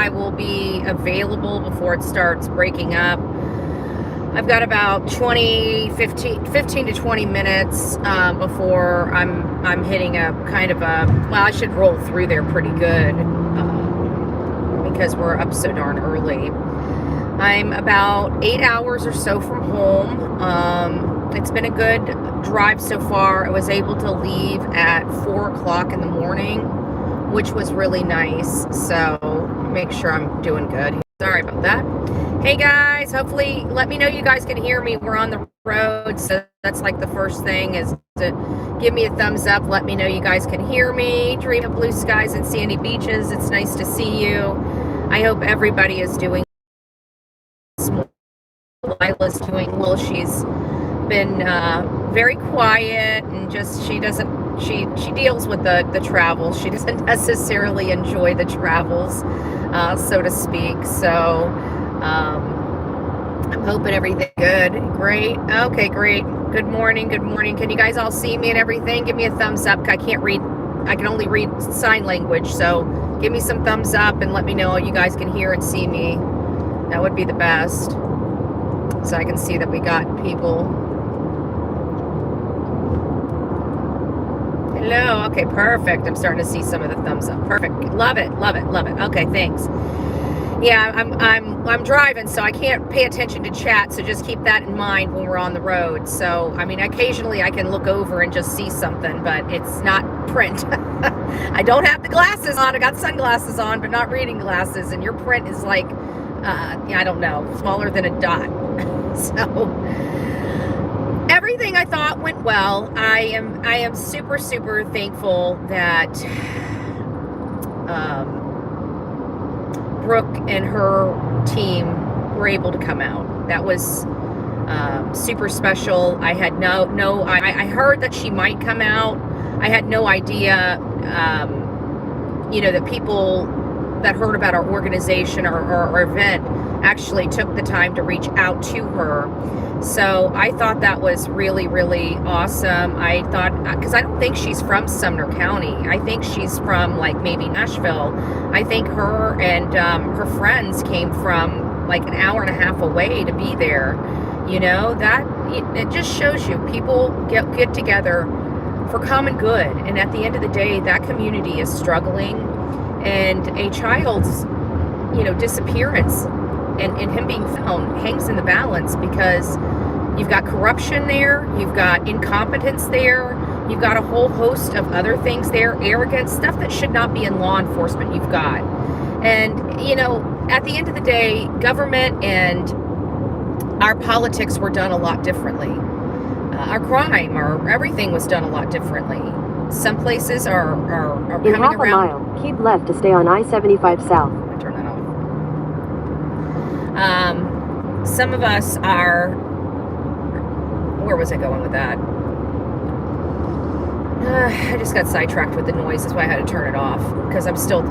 I will be available before it starts breaking up. I've got about 15 to 20 minutes before I'm hitting a kind of a, well, I should roll through there pretty good because we're up so darn early. I'm about 8 hours or so from home. It's been a good drive so far. I was able to leave at 4 o'clock in the morning, which was really nice. So make sure I'm doing good. Sorry about that. Hey guys, hopefully let me know you guys can hear me. We're on the road, so that's like the first thing is to give me a thumbs up. Let me know you guys can hear me. Dream of blue skies and sandy beaches. It's nice to see you. I hope everybody is doing well. Lila's doing well. She's been very quiet and just she deals with the travel. She doesn't necessarily enjoy the travels, so to speak. So I'm hoping everything good. Great. Okay, great. Good morning. Good morning. Can you guys all see me and everything? Give me a thumbs up. I can't read. I can only read sign language. So give me some thumbs up and let me know you guys can hear and see me. That would be the best. So I can see that we got people. Hello. Okay, perfect. I'm starting to see some of the thumbs up. Perfect. Love it. Love it. Love it. Okay, thanks. Yeah, I'm driving, so I can't pay attention to chat, so just keep that in mind when we're on the road. So, I mean, occasionally I can look over and just see something, but it's not print. I don't have the glasses on. I got sunglasses on, but not reading glasses, and your print is like, I don't know, smaller than a dot. So, everything I thought went well. I am super, super thankful that Brooke and her team were able to come out. That was super special. I had I heard that she might come out. I had no idea, that people that heard about our organization or our event actually took the time to reach out to her. So I thought that was really, really awesome. I thought, because I don't think she's from Sumner County. I think she's from like maybe Nashville. I think her and her friends came from like an hour and a half away to be there. That it just shows you people get together for common good. And at the end of the day, that community is struggling, and a child's, disappearance and him being found hangs in the balance, because you've got corruption there, you've got incompetence there, you've got a whole host of other things there, arrogance, stuff that should not be in law enforcement you've got. And, at the end of the day, government and our politics were done a lot differently. Our crime or everything was done a lot differently. Some places are coming around. In half a mile, keep left to stay on I-75 South. Turn that off. Some of us are, where was I going with that? I just got sidetracked with the noise. That's why I had to turn it off, because I'm still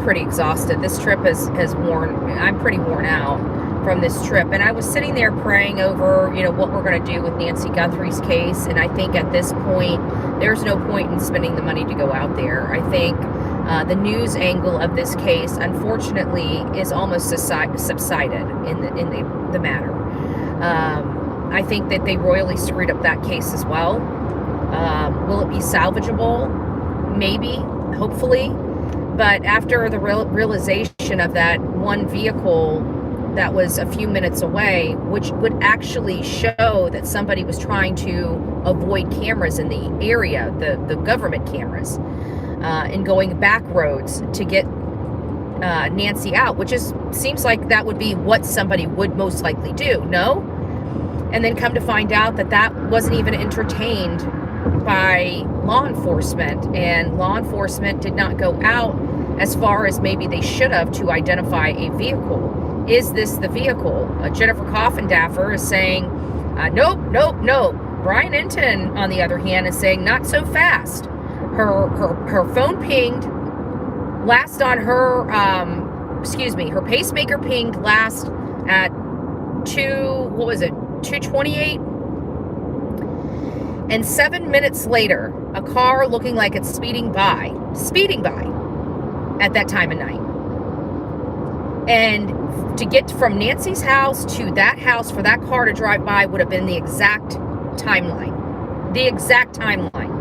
pretty exhausted. This trip has I'm pretty worn out from this trip. And I was sitting there praying over, what we're going to do with Nancy Guthrie's case. And I think at this point, there's no point in spending the money to go out there. I think the news angle of this case, unfortunately, is almost subsided in the matter. I think that they royally screwed up that case as well. Will it be salvageable? Maybe, hopefully. But after the realization of that one vehicle that was a few minutes away, which would actually show that somebody was trying to avoid cameras in the area, the government cameras, and going back roads to get Nancy out, which seems like that would be what somebody would most likely do, no? And then come to find out that wasn't even entertained by law enforcement, and law enforcement did not go out as far as maybe they should have to identify a vehicle. Is this the vehicle? Jennifer Coffindaffer is saying, nope. Brian Enton, on the other hand, is saying not so fast. Her phone pinged last on her, her pacemaker pinged last at 2:28? And 7 minutes later, a car looking like it's speeding by at that time of night. And to get from Nancy's house to that house for that car to drive by would have been the exact timeline. The exact timeline.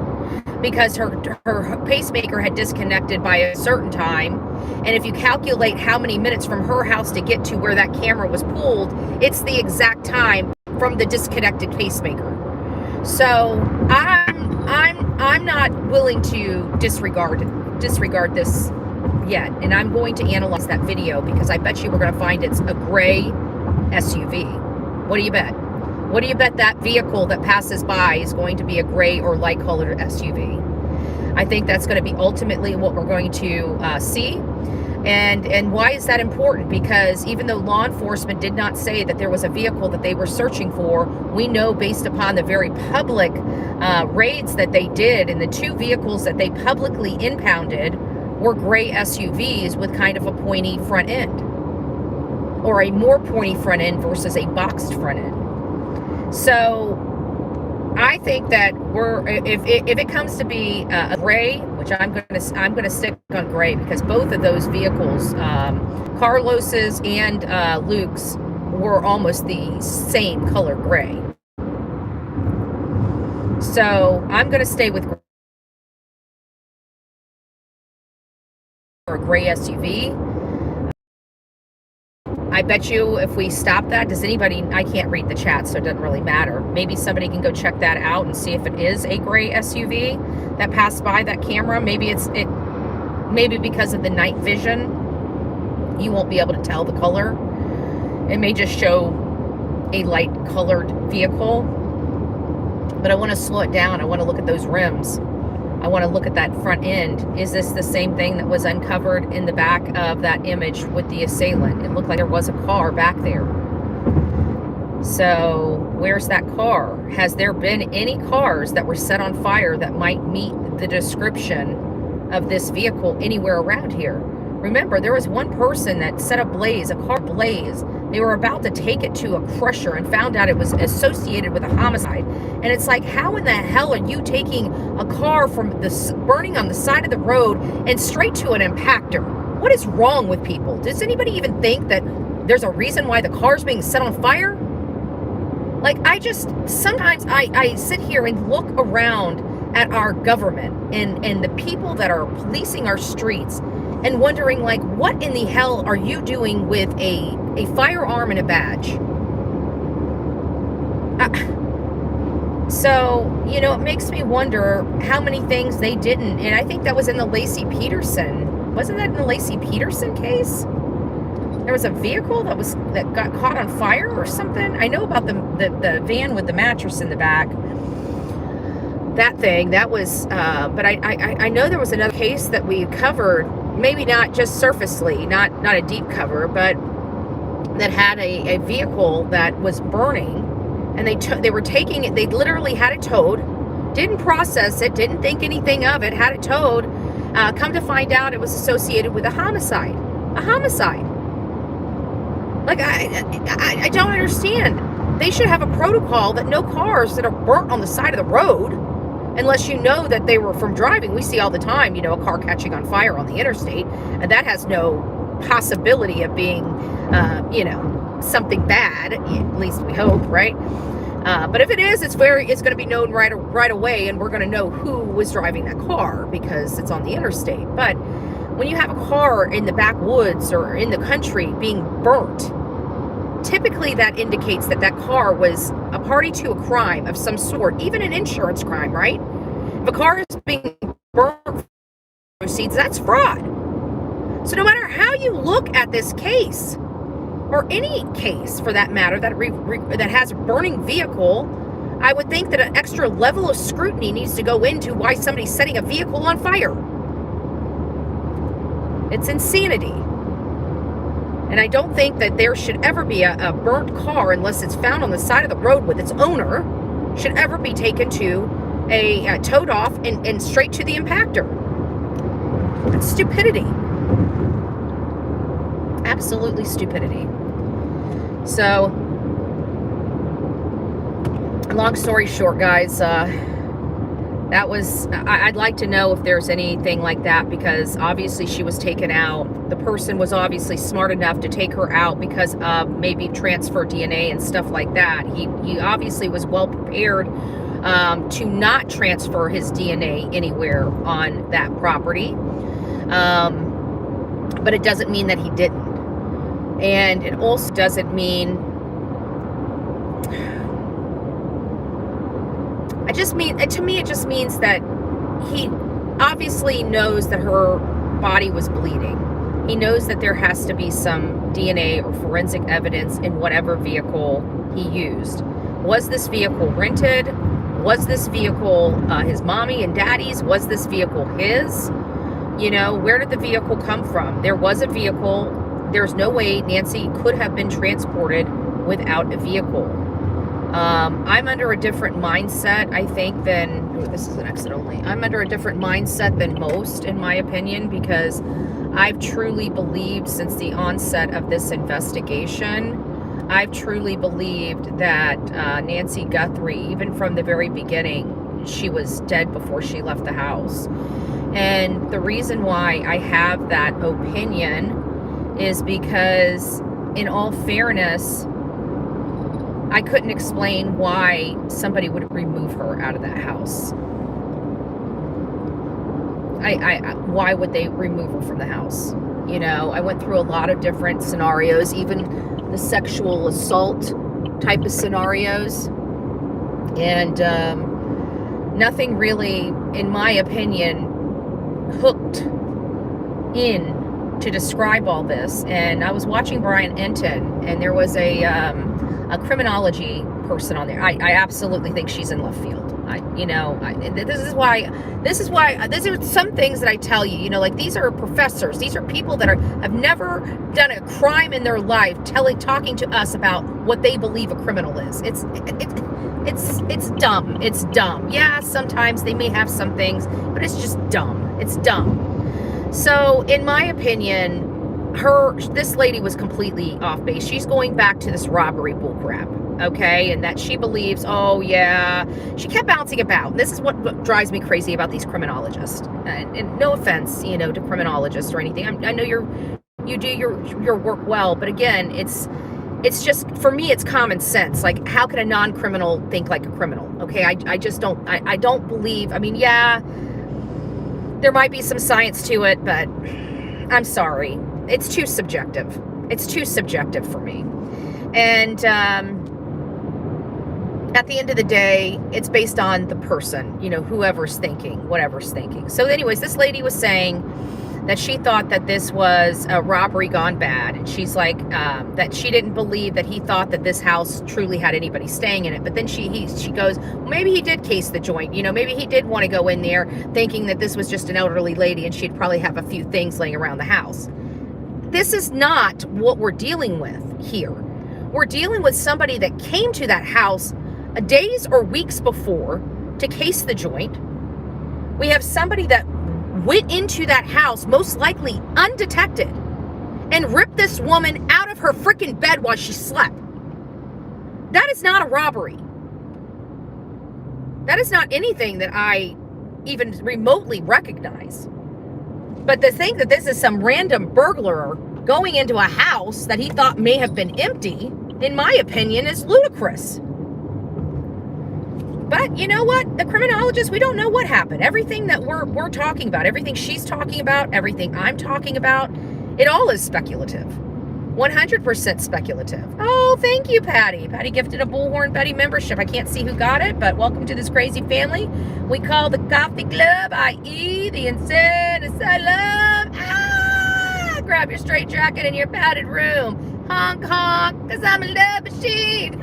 Because her pacemaker had disconnected by a certain time. And if you calculate how many minutes from her house to get to where that camera was pulled, it's the exact time from the disconnected pacemaker. So I'm not willing to disregard this yet, and I'm going to analyze that video because I bet you we're going to find it's a gray SUV. What do you bet? What do you bet that vehicle that passes by is going to be a gray or light colored SUV? I think that's going to be ultimately what we're going to see. And why is that important? Because even though law enforcement did not say that there was a vehicle that they were searching for, we know based upon the very public raids that they did, and the two vehicles that they publicly impounded were gray SUVs with kind of a pointy front end, or a more pointy front end versus a boxed front end. So I think that if it comes to be a gray, which I'm gonna stick on gray, because both of those vehicles, Carlos's and Luke's, were almost the same color gray. So I'm gonna stay with a gray SUV. I bet you if we stop that, does anybody, I can't read the chat, so it doesn't really matter. Maybe somebody can go check that out and see if it is a gray SUV that passed by that camera. Maybe maybe because of the night vision, you won't be able to tell the color. It may just show a light colored vehicle, but I want to slow it down. I want to look at those rims. I want to look at that front end. Is this the same thing that was uncovered in the back of that image with the assailant? It looked like there was a car back there. So where's that car? Has there been any cars that were set on fire that might meet the description of this vehicle anywhere around here? Remember, there was one person that set a car blaze. They were about to take it to a crusher and found out it was associated with a homicide. And it's like, how in the hell are you taking a car from burning on the side of the road and straight to an impactor? What is wrong with people? Does anybody even think that there's a reason why the car's being set on fire? Like, sometimes I sit here and look around at our government and the people that are policing our streets and wondering, like, what in the hell are you doing with a firearm and a badge? So, you know, it makes me wonder how many things they didn't. And I think that was in the Lacey Peterson. Wasn't that in the Lacey Peterson case? There was a vehicle that got caught on fire or something. I know about the van with the mattress in the back. That thing, that was, but I know there was another case that we covered, maybe not just surfacely, not a deep cover, but that had a vehicle that was burning, and they were taking it, they literally had it towed, didn't process it, didn't think anything of it, had it towed, come to find out it was associated with a homicide. Like, I don't understand. They should have a protocol that no cars that are burnt on the side of the road, unless you know that they were from driving. We see all the time, you know, a car catching on fire on the interstate, and that has no possibility of being, you know, something bad. At least we hope, right? But if it is, it's going to be known right away, and we're going to know who was driving that car because it's on the interstate. But when you have a car in the backwoods or in the country being burnt, typically that indicates that car was a party to a crime of some sort, even an insurance crime, right? If a car is being burnt for proceeds, that's fraud. So no matter how you look at this case, or any case for that matter, that has a burning vehicle, I would think that an extra level of scrutiny needs to go into why somebody's setting a vehicle on fire. It's insanity. And I don't think that there should ever be a burnt car, unless it's found on the side of the road with its owner, should ever be taken to a towed off and straight to the impactor. That's stupidity. Absolutely stupidity. So, long story short, guys, That was, I'd like to know if there's anything like that, because obviously she was taken out. The person was obviously smart enough to take her out because of maybe transfer DNA and stuff like that. He obviously was well prepared to not transfer his DNA anywhere on that property. But it doesn't mean that he didn't. And it also doesn't mean, to me, it just means that he obviously knows that her body was bleeding. He knows that there has to be some DNA or forensic evidence in whatever vehicle he used. Was this vehicle rented? Was this vehicle his mommy and daddy's? Was this vehicle his? You know, where did the vehicle come from? There was a vehicle. There's no way Nancy could have been transported without a vehicle. I'm under a different mindset, I think, than, oh, this is an exit only. I'm under a different mindset than most, in my opinion, because I've truly believed since the onset of this investigation, I've truly believed that Nancy Guthrie, even from the very beginning, she was dead before she left the house. And the reason why I have that opinion is because, in all fairness, I couldn't explain why somebody would remove her out of that house. Why would they remove her from the house? You know, I went through a lot of different scenarios, even the sexual assault type of scenarios. And nothing really, in my opinion, hooked in to describe all this. And I was watching Brian Enton, and there was a criminology person on there. I absolutely think she's in left field. This are some things that I tell you, like, these are professors. These are people that have never done a crime in their life, talking to us about what they believe a criminal is. It's dumb. It's dumb. Yeah, sometimes they may have some things, but it's just dumb. It's dumb. So, in my opinion, this lady was completely off base. She's going back to this robbery bullcrap, okay? And that she believes, oh yeah, she kept bouncing about. This is what drives me crazy about these criminologists. And no offense, to criminologists or anything. I know you do your work well, but again, it's just, for me, it's common sense. Like, how can a non-criminal think like a criminal? Okay, I just don't. I don't believe. I mean, yeah, there might be some science to it, but I'm sorry. It's too subjective. It's too subjective for me. And at the end of the day, it's based on the person, whoever's thinking, whatever's thinking. So anyways, this lady was saying that she thought that this was a robbery gone bad. And she's like, that she didn't believe that he thought that this house truly had anybody staying in it. But then she goes, well, maybe he did case the joint. Maybe he did want to go in there thinking that this was just an elderly lady and she'd probably have a few things laying around the house. This is not what we're dealing with here. We're dealing with somebody that came to that house days or weeks before to case the joint. We have somebody that went into that house, most likely undetected, and ripped this woman out of her freaking bed while she slept. That is not a robbery. That is not anything that I even remotely recognize. But to think that this is some random burglar going into a house that he thought may have been empty, in my opinion, is ludicrous. But you know what? The criminologists, we don't know what happened. Everything that we're talking about, everything she's talking about, everything I'm talking about, it all is speculative. 100% speculative. Oh, thank you, Patty. Patty gifted a Bullhorn Betty membership. I can't see who got it, but welcome to this crazy family we call the Coffee Club, i.e. the Insane Asylum. Grab your straight jacket in your padded room. Honk, honk, because I'm a love machine.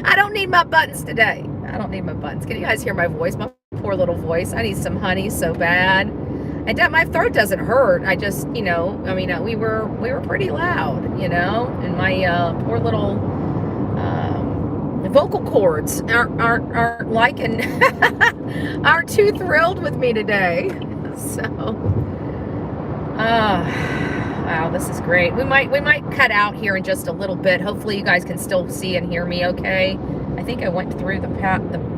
I don't need my buttons today. I don't need my buttons. Can you guys hear my voice? My poor little voice. I need some honey so bad. And my throat doesn't hurt. I just, we were pretty loud, and my poor little vocal cords aren't liking, aren't too thrilled with me today. So, wow, this is great. We might cut out here in just a little bit. Hopefully you guys can still see and hear me okay. I think I went through the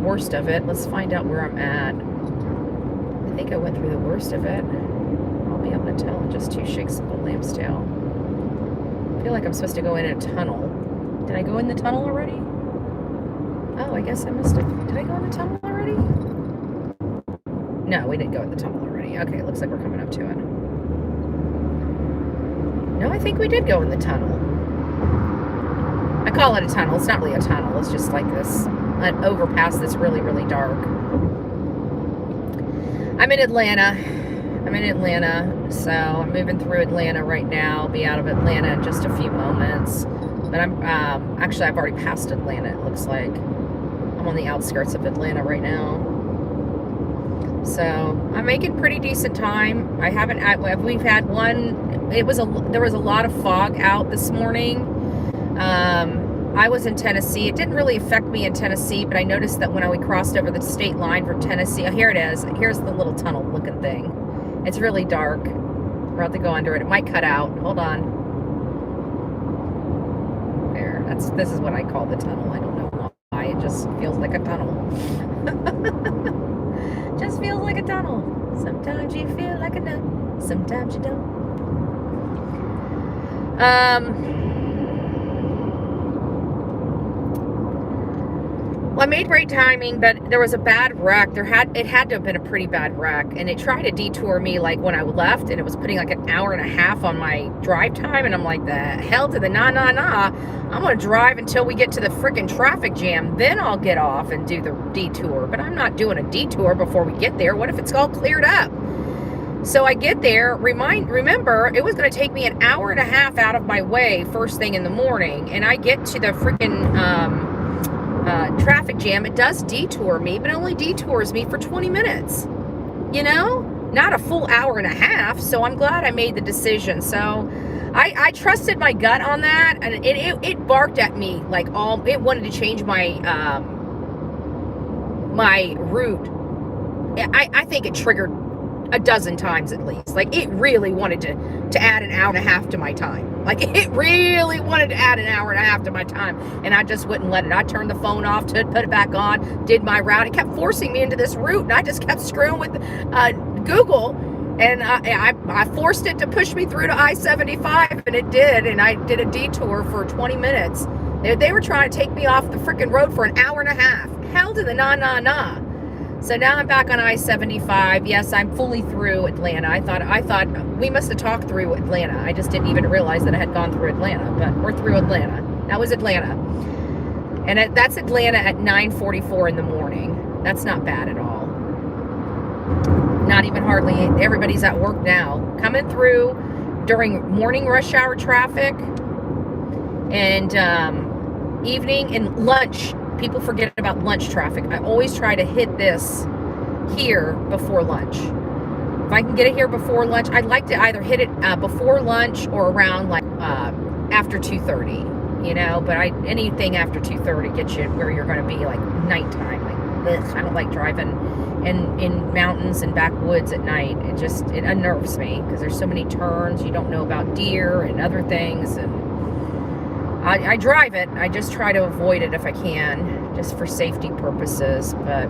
worst of it. Let's find out where I'm at. I think I went through the worst of it. I'll be able to tell in just 2 shakes of the lamb's tail. I feel like I'm supposed to go in a tunnel. Did I go in the tunnel already? Oh, I guess I must have. Did I go in the tunnel already? No, we didn't go in the tunnel already. Okay, it looks like we're coming up to it. No, I think we did go in the tunnel. I call it a tunnel. It's not really a tunnel. It's just like an overpass that's really, really dark. I'm in Atlanta. So I'm moving through Atlanta right now. I'll be out of Atlanta in just a few moments. But I'm actually, I've already passed Atlanta, it looks like. I'm on the outskirts of Atlanta right now. So I'm making pretty decent time. We've had one, there was a lot of fog out this morning. I was in Tennessee. It didn't really affect me in Tennessee, but I noticed that when we crossed over the state line from Tennessee, oh, here it is. Here's the little tunnel looking thing. It's really dark. We're about to go under it. It might cut out. Hold on. There. This is what I call the tunnel. I don't know why. It just feels like a tunnel. Just feels like a tunnel. Sometimes you feel like a nut. Sometimes you don't. Well, I made great timing, but there was a bad wreck. It had to have been a pretty bad wreck, and it tried to detour me like when I left, and it was putting like an hour and a half on my drive time, and I'm like, the hell to the nah. I'm gonna drive until we get to the freaking traffic jam, then I'll get off and do the detour. But I'm not doing a detour before we get there. What if it's all cleared up? So I get there, remember, it was going to take me an hour and a half out of my way first thing in the morning, and I get to the freaking traffic jam. It does detour me, but it only detours me for 20 minutes, you know, not a full hour and a half. So I'm glad I made the decision. So I trusted my gut on that, and it barked at me like it wanted to change my my route. I think it triggered a dozen times at least. Like, it really wanted to add an hour and a half to my time. Like, it really wanted to add an hour and a half to my time, and I just wouldn't let it. I turned the phone off, to put it back on, did my route. It kept forcing me into this route, and I just kept screwing with Google, and I forced it to push me through to I-75, and it did, and I did a detour for 20 minutes. They were trying to take me off the freaking road for an hour and a half. Hell to the nah. So now I'm back on I-75. Yes, I'm fully through Atlanta. I thought we must have talked through Atlanta. I just didn't even realize that I had gone through Atlanta, but we're through Atlanta. That was Atlanta. And that's Atlanta at 9:44 in the morning. That's not bad at all. Not even hardly. Everybody's at work now. Coming through during morning rush hour traffic and evening and lunch. People forget about lunch traffic. I always try to hit this here before lunch. If I can get it here before lunch, I'd like to either hit it before lunch or around like after 2:30, you know, but anything after 2:30 gets you where you're going to be like nighttime. Like, ugh, I don't like driving in mountains and backwoods at night. It unnerves me because there's so many turns. You don't know about deer and other things, and I drive it. I just try to avoid it if I can, just for safety purposes. But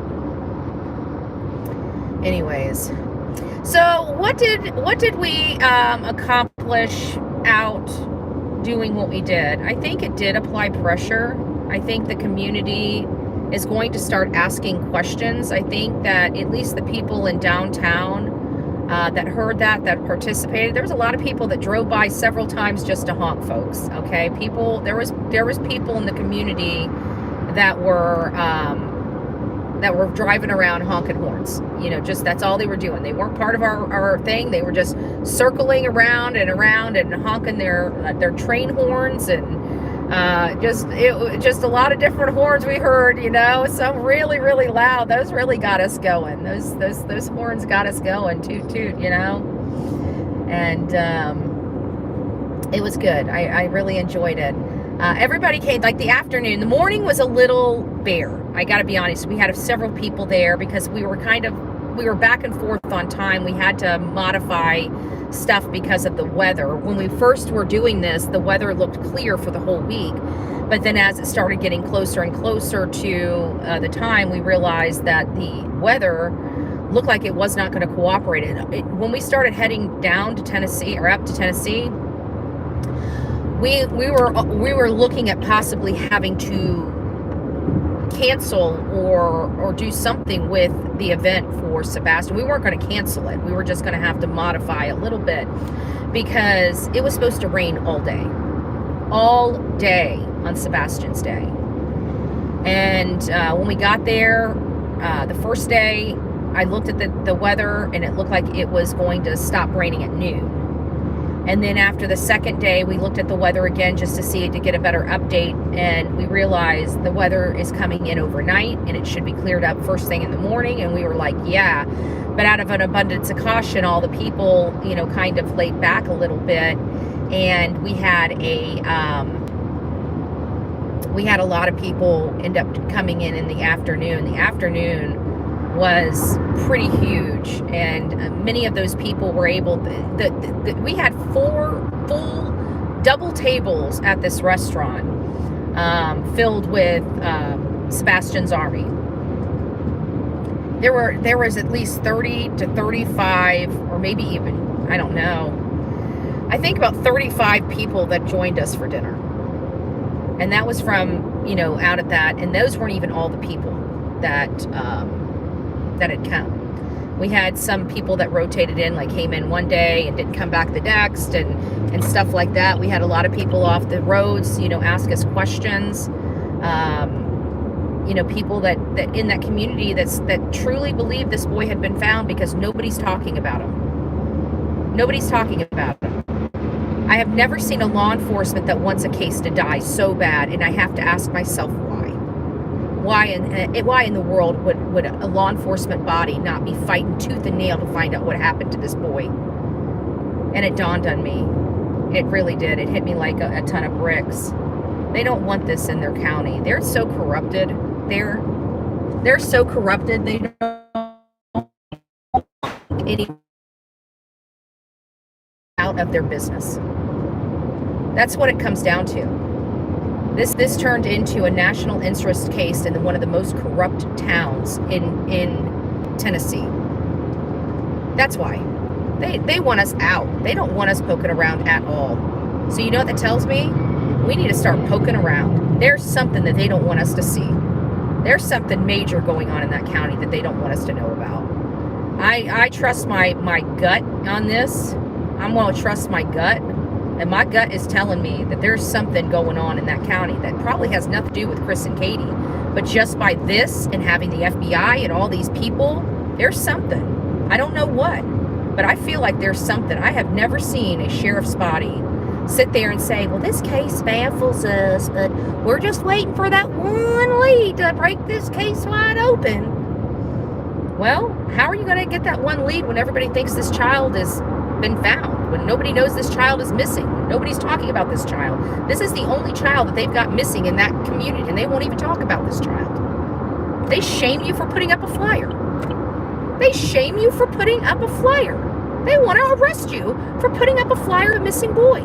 anyways, so what did we accomplish out doing what we did? I think it did apply pressure. I think the community is going to start asking questions. I think that at least the people in downtown that heard that participated. There was a lot of people that drove by several times just to honk, folks. Okay, there was people in the community that were driving around honking horns. You know, just that's all they were doing. They weren't part of our thing. They were just circling around and honking their train horns, and just a lot of different horns we heard, you know, some really, really loud. Those really got us going. Those horns got us going, toot, toot, you know, and it was good. I really enjoyed it. Everybody came, like the afternoon. The morning was a little bare. I got to be honest. We had several people there because we were back and forth on time. We had to modify stuff because of the weather. When we first were doing this, the weather looked clear for the whole week. But then as it started getting closer and closer to the time, we realized that the weather looked like it was not going to cooperate. When we started heading down to Tennessee, or up to Tennessee, we were looking at possibly having to cancel or do something with the event for Sebastian. We weren't going to cancel it. We were just going to have to modify a little bit, because it was supposed to rain all day on Sebastian's Day. And when we got there, the first day, I looked at the weather, and it looked like it was going to stop raining at noon. And then after the second day, we looked at the weather again just to get a better update, and we realized the weather is coming in overnight, and it should be cleared up first thing in the morning. And we were like, yeah. But out of an abundance of caution, all the people, kind of laid back a little bit, and we had a lot of people end up coming in the afternoon. The afternoon was pretty huge, and many of those people were able we had 4 full double tables at this restaurant, filled with Sebastian's army. There was at least 30 to 35, or maybe even, I don't know, I think about 35 people that joined us for dinner. And that was from, out at that, and those weren't even all the people that had come. We had some people that rotated in, like came in one day and didn't come back the next, and stuff like that. We had a lot of people off the roads, ask us questions. People that in that community that truly believe this boy had been found, because nobody's talking about him. Nobody's talking about him. I have never seen a law enforcement that wants a case to die so bad, and I have to ask myself why. Why in the world would a law enforcement body not be fighting tooth and nail to find out what happened to this boy? And it dawned on me. It really did. It hit me like a ton of bricks. They don't want this in their county. They're so corrupted. They're so corrupted. They don't want any out of their business. That's what it comes down to. This turned into a national interest case in one of the most corrupt towns in Tennessee. That's why. They want us out. They don't want us poking around at all. So you know what that tells me? We need to start poking around. There's something that they don't want us to see. There's something major going on in that county that they don't want us to know about. I trust my gut on this. I'm going to trust my gut. And my gut is telling me that there's something going on in that county that probably has nothing to do with Chris and Katie. But just by this and having the FBI and all these people, there's something. I don't know what, but I feel like there's something. I have never seen a sheriff's body sit there and say, well, this case baffles us, but we're just waiting for that one lead to break this case wide open. Well, how are you going to get that one lead when everybody thinks this child has been found? When nobody knows this child is missing, when nobody's talking about this child. This is the only child that they've got missing in that community, and they won't even talk about this child. They shame you for putting up a flyer. They shame you for putting up a flyer. They want to arrest you for putting up a flyer of a missing boy.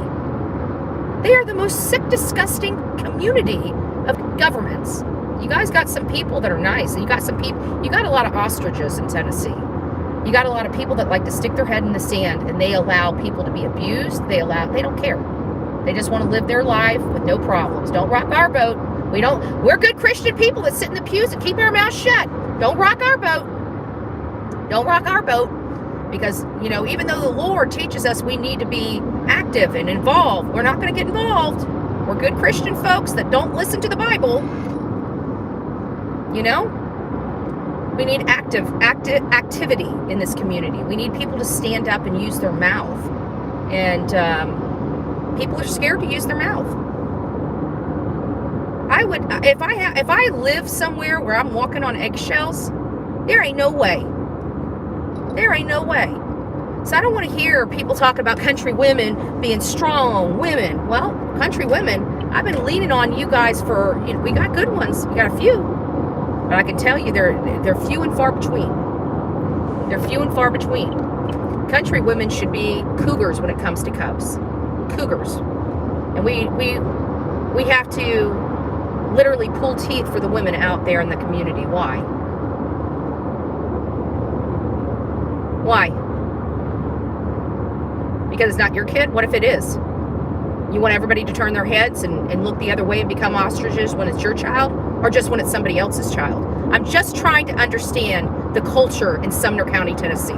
They are the most sick, disgusting community of governments. You guys got some people that are nice, and you got a lot of ostriches in Tennessee. You got a lot of people that like to stick their head in the sand, and they allow people to be abused. They don't care. They just want to live their life with no problems. Don't rock our boat. We're good Christian people that sit in the pews and keep our mouths shut. Don't rock our boat. Don't rock our boat. Because, even though the Lord teaches us we need to be active and involved, we're not going to get involved. We're good Christian folks that don't listen to the Bible. We need activity in this community. We need people to stand up and use their mouth. And people are scared to use their mouth. If I live somewhere where I'm walking on eggshells, there ain't no way. There ain't no way. So I don't want to hear people talk about country women being strong women. Well, country women, I've been leaning on you guys for, we got good ones. We got a few. But I can tell you they're few and far between. They're few and far between. Country women should be cougars when it comes to cubs. Cougars. And we have to literally pull teeth for the women out there in the community. Why? Why? Because it's not your kid? What if it is? You want everybody to turn their heads and look the other way and become ostriches when it's your child, or just when it's somebody else's child? I'm just trying to understand the culture in Sumner County, Tennessee.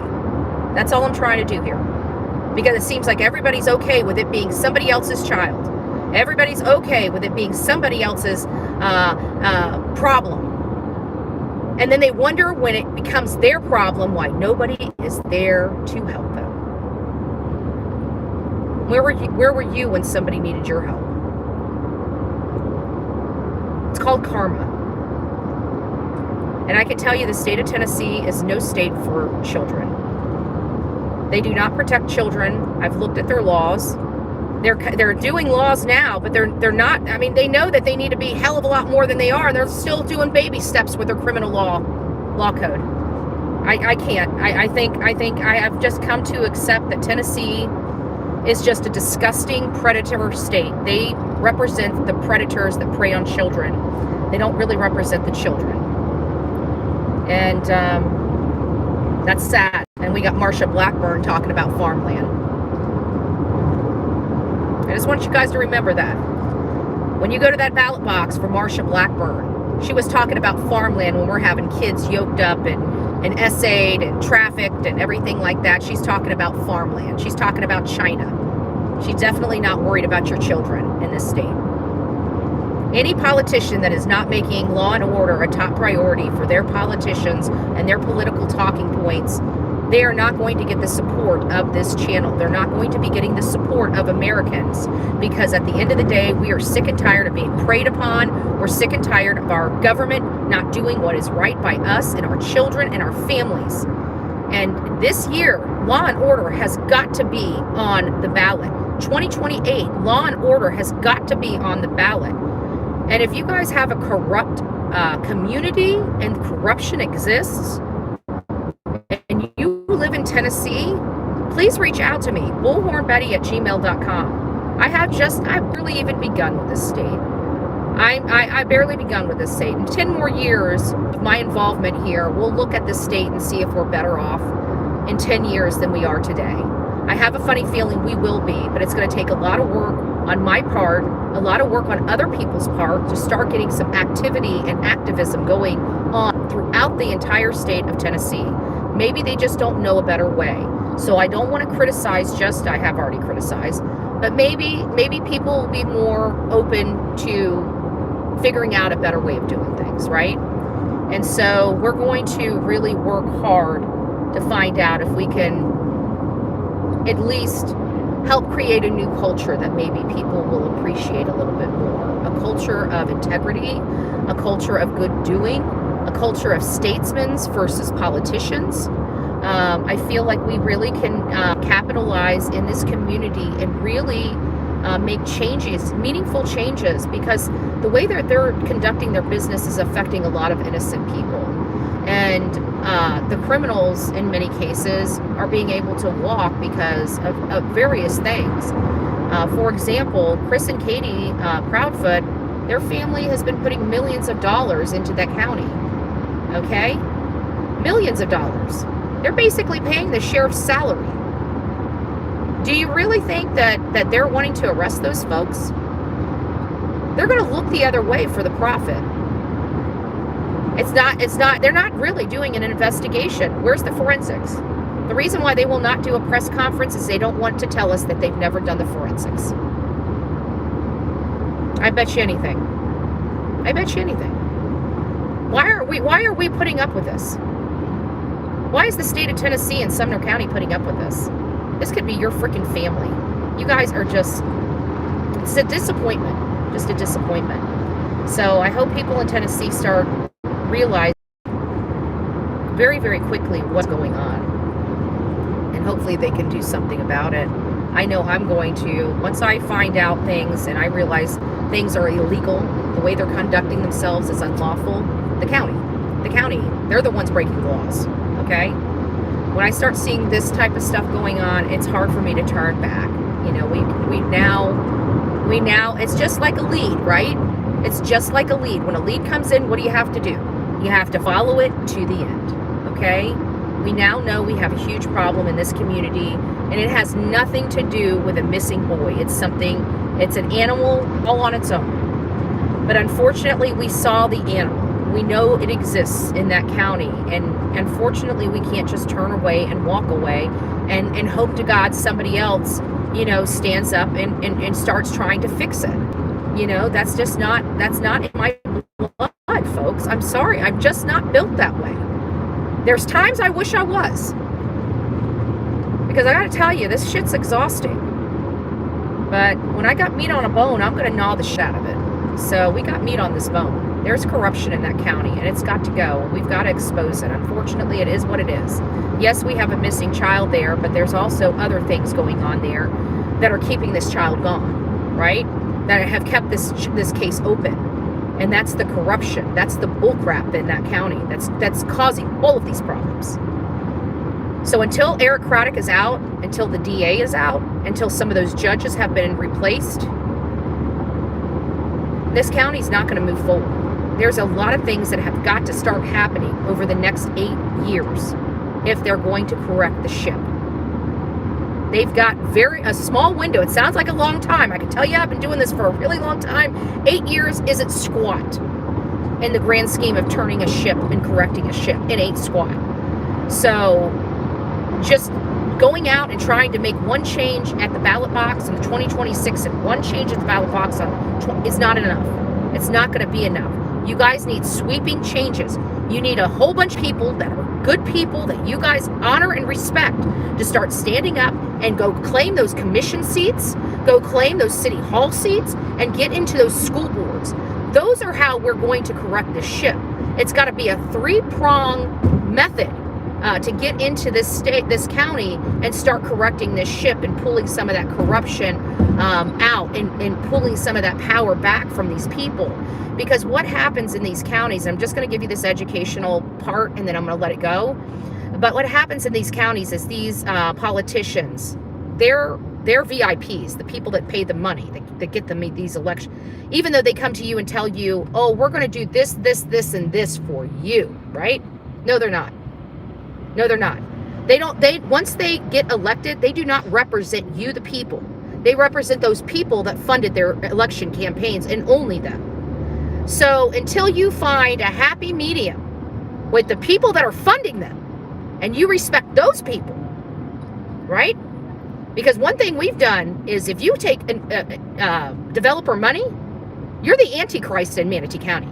That's all I'm trying to do here. Because it seems like everybody's okay with it being somebody else's child. Everybody's okay with it being somebody else's problem. And then they wonder when it becomes their problem why nobody is there to help them. Where were you when somebody needed your help? It's called karma. And I can tell you the state of Tennessee is no state for children. They do not protect children. I've looked at their laws. They're doing laws now, but they're not. I mean, they know that they need to be a hell of a lot more than they are, and they're still doing baby steps with their criminal law code. I can't. I think I have just come to accept that Tennessee is just a disgusting predator state. They represent the predators that prey on children. They don't really represent the children. And that's sad. And we got Marsha Blackburn talking about farmland. I just want you guys to remember that. When you go to that ballot box for Marsha Blackburn, she was talking about farmland when we're having kids yoked up and essayed and trafficked and everything like that. She's talking about farmland. She's talking about China. She's definitely not worried about your children in this state. Any politician that is not making law and order a top priority for their politicians and their political talking points, they are not going to get the support of this channel. They're not going to be getting the support of Americans, because at the end of the day, we are sick and tired of being preyed upon. We're sick and tired of our government not doing what is right by us and our children and our families. And this year, law and order has got to be on the ballot. 2028, law and order has got to be on the ballot. And if you guys have a corrupt community and corruption exists, and you live in Tennessee, please reach out to me, bullhornbetty@gmail.com. I've barely even begun with this state. I barely begun with this state. In 10 more years of my involvement here, we'll look at this state and see if we're better off in 10 years than we are today. I have a funny feeling we will be, but it's going to take a lot of work on my part, a lot of work on other people's part to start getting some activity and activism going on throughout the entire state of Tennessee. Maybe they just don't know a better way. So I don't want to criticize I have already criticized, but maybe people will be more open to figuring out a better way of doing things, right? And so we're going to really work hard to find out if we can at least help create a new culture that maybe people will appreciate a little bit more. A culture of integrity, a culture of good doing, a culture of statesmen versus politicians. I feel like we really can capitalize in this community and really make changes, meaningful changes, because the way that they're conducting their business is affecting a lot of innocent people. And the criminals, in many cases, are being able to walk because of various things. For example, Chris and Katie Proudfoot, their family has been putting millions of dollars into that county. Okay? Millions of dollars. They're basically paying the sheriff's salary. Do you really think that they're wanting to arrest those folks? They're going to look the other way for the profit. They're not really doing an investigation. Where's the forensics? The reason why they will not do a press conference is they don't want to tell us that they've never done the forensics. I bet you anything. I bet you anything. Why are we putting up with this? Why is the state of Tennessee and Sumner County putting up with this? This could be your freaking family. You guys are it's a disappointment. Just a disappointment. So I hope people in Tennessee start realizing very, very quickly what's going on. And hopefully they can do something about it. I know I'm going to. Once I find out things and I realize things are illegal, the way they're conducting themselves is unlawful, the county, they're the ones breaking the laws, okay? When I start seeing this type of stuff going on, it's hard for me to turn back. You know, we now, it's just like a lead, right? It's just like a lead. When a lead comes in, what do you have to do? You have to follow it to the end, okay? We now know we have a huge problem in this community, and it has nothing to do with a missing boy. It's an animal all on its own. But unfortunately, we saw the animal. We know it exists in that county, and unfortunately, we can't just turn away and walk away and hope to God somebody else, stands up and starts trying to fix it. That's not in my blood, folks. I'm sorry. I'm just not built that way. There's times I wish I was. Because I gotta tell you, this shit's exhausting. But when I got meat on a bone, I'm gonna gnaw the shit out of it. So we got meat on this bone. There's corruption in that county, and it's got to go. We've got to expose it. Unfortunately, it is what it is. Yes, we have a missing child there, but there's also other things going on there that are keeping this child gone, right? That have kept this case open. And that's the corruption. That's the bullcrap in that county. That's causing all of these problems. So until Eric Craddock is out, until the DA is out, until some of those judges have been replaced, this county's not going to move forward. There's a lot of things that have got to start happening over the next 8 years if they're going to correct the ship. They've got a small window. It sounds like a long time. I can tell you I've been doing this for a really long time. 8 years isn't squat in the grand scheme of turning a ship and correcting a ship. It ain't squat. So just going out and trying to make one change at the ballot box in 2026 and one change at the ballot box is not enough. It's not going to be enough. You guys need sweeping changes. You need a whole bunch of people that are good people that you guys honor and respect to start standing up and go claim those commission seats, go claim those city hall seats, and get into those school boards. Those are how we're going to correct this ship. It's got to be a three-prong method to get into this county and start correcting this ship and pulling some of that corruption out and pulling some of that power back from these people. Because what happens in these counties, I'm just going to give you this educational part and then I'm going to let it go. But what happens in these counties is these politicians, they're VIPs, the people that pay the money, that get them these elections. Even though they come to you and tell you, oh, we're going to do this, and this for you, right? No, they're not. No, they're not. Once they get elected, they do not represent you, the people. They represent those people that funded their election campaigns and only them. So until you find a happy medium with the people that are funding them and you respect those people, right? Because one thing we've done is if you take developer money, you're the Antichrist in Manatee County.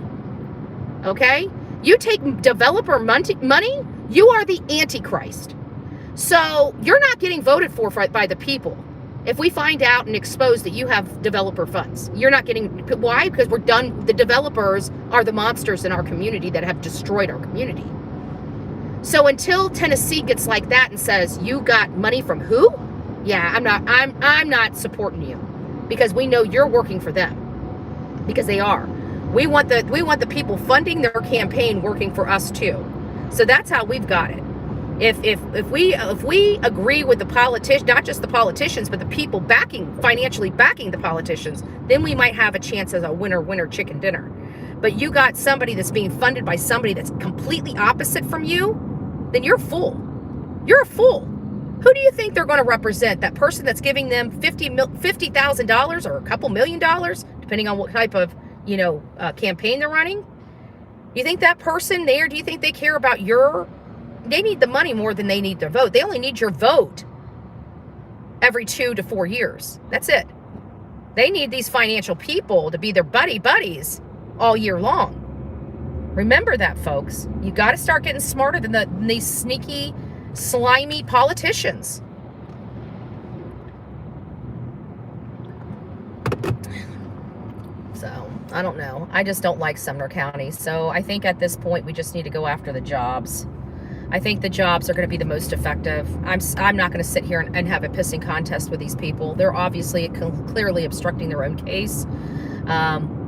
Okay? You take developer money, you are the Antichrist. So you're not getting voted for by the people. If we find out and expose that you have developer funds, you're not getting, why? Because we're done. The developers are the monsters in our community that have destroyed our community. So until Tennessee gets like that and says, you got money from who? Yeah, I'm not supporting you because we know you're working for them because they are. We want the people funding their campaign working for us too. So that's how we've got it. If we agree with the politicians, not just the politicians, but the people financially backing the politicians, then we might have a chance as a winner chicken dinner. But you got somebody that's being funded by somebody that's completely opposite from you, then you're a fool. You're a fool. Who do you think they're going to represent? That person that's giving them $50,000 or a couple $1 million, depending on what type of campaign they're running? You think that person there? Do you think they care about They need the money more than they need their vote. They only need your vote every 2 to 4 years. That's it. They need these financial people to be their buddies all year long. Remember that, folks. You got to start getting smarter than these sneaky, slimy politicians. So, I don't know. I just don't like Sumner County. So, I think at this point, we just need to go after the jobs. I think the jobs are going to be the most effective. I'm not going to sit here and have a pissing contest with these people. They're obviously clearly obstructing their own case.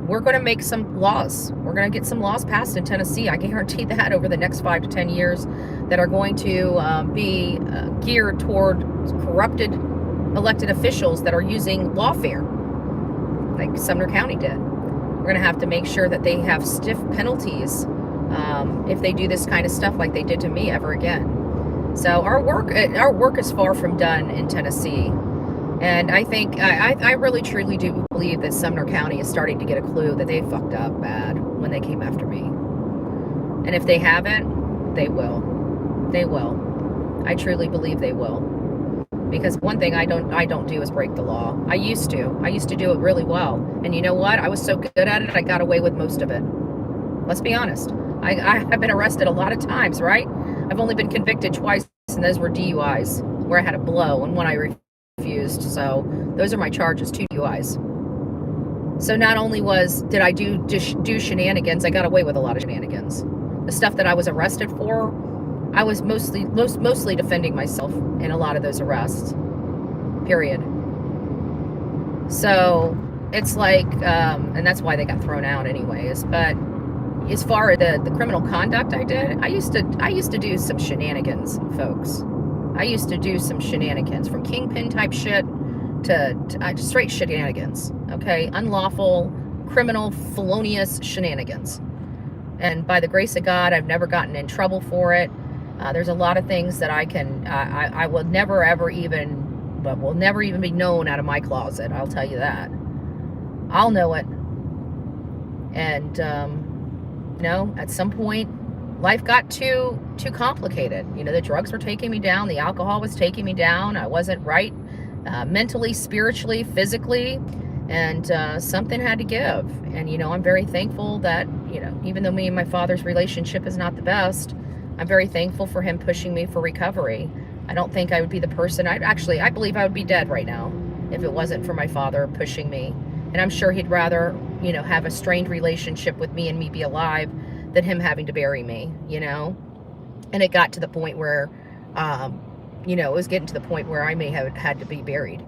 We're going to make some laws. We're going to get some laws passed in Tennessee. I guarantee that over the next 5 to 10 years that are going to be geared toward corrupted elected officials that are using lawfare, like Sumner County did. We're going to have to make sure that they have stiff penalties if they do this kind of stuff like they did to me ever again. So our work is far from done in Tennessee. And I think, I really truly do believe that Sumner County is starting to get a clue that they fucked up bad when they came after me. And if they haven't, they will. They will. I truly believe they will. Because one thing I don't do is break the law. I used to do it really well. And you know what? I was so good at it, I got away with most of it. Let's be honest. I've been arrested a lot of times, right? I've only been convicted twice, and those were DUIs, where I had a blow, and one I refused. So those are my charges, 2 DUIs. So not only did I do shenanigans, I got away with a lot of shenanigans. The stuff that I was arrested for, I was mostly defending myself in a lot of those arrests, period. So it's like, and that's why they got thrown out anyways. But as far as the criminal conduct I did, I used to do some shenanigans, folks. I used to do some shenanigans, from kingpin type shit to straight shenanigans, okay? Unlawful, criminal, felonious shenanigans. And by the grace of God, I've never gotten in trouble for it. There's a lot of things that I will never ever even, but will never even be known out of my closet. I'll tell you that. I'll know it. And, at some point, life got too complicated. The drugs were taking me down. The alcohol was taking me down. I wasn't right mentally, spiritually, physically. And something had to give. And, I'm very thankful that, even though me and my father's relationship is not the best, I'm very thankful for him pushing me for recovery. I don't think I would be the person. I believe I would be dead right now if it wasn't for my father pushing me. And I'm sure he'd rather, have a strained relationship with me and me be alive than him having to bury me, And it got to the point where, it was getting to the point where I may have had to be buried.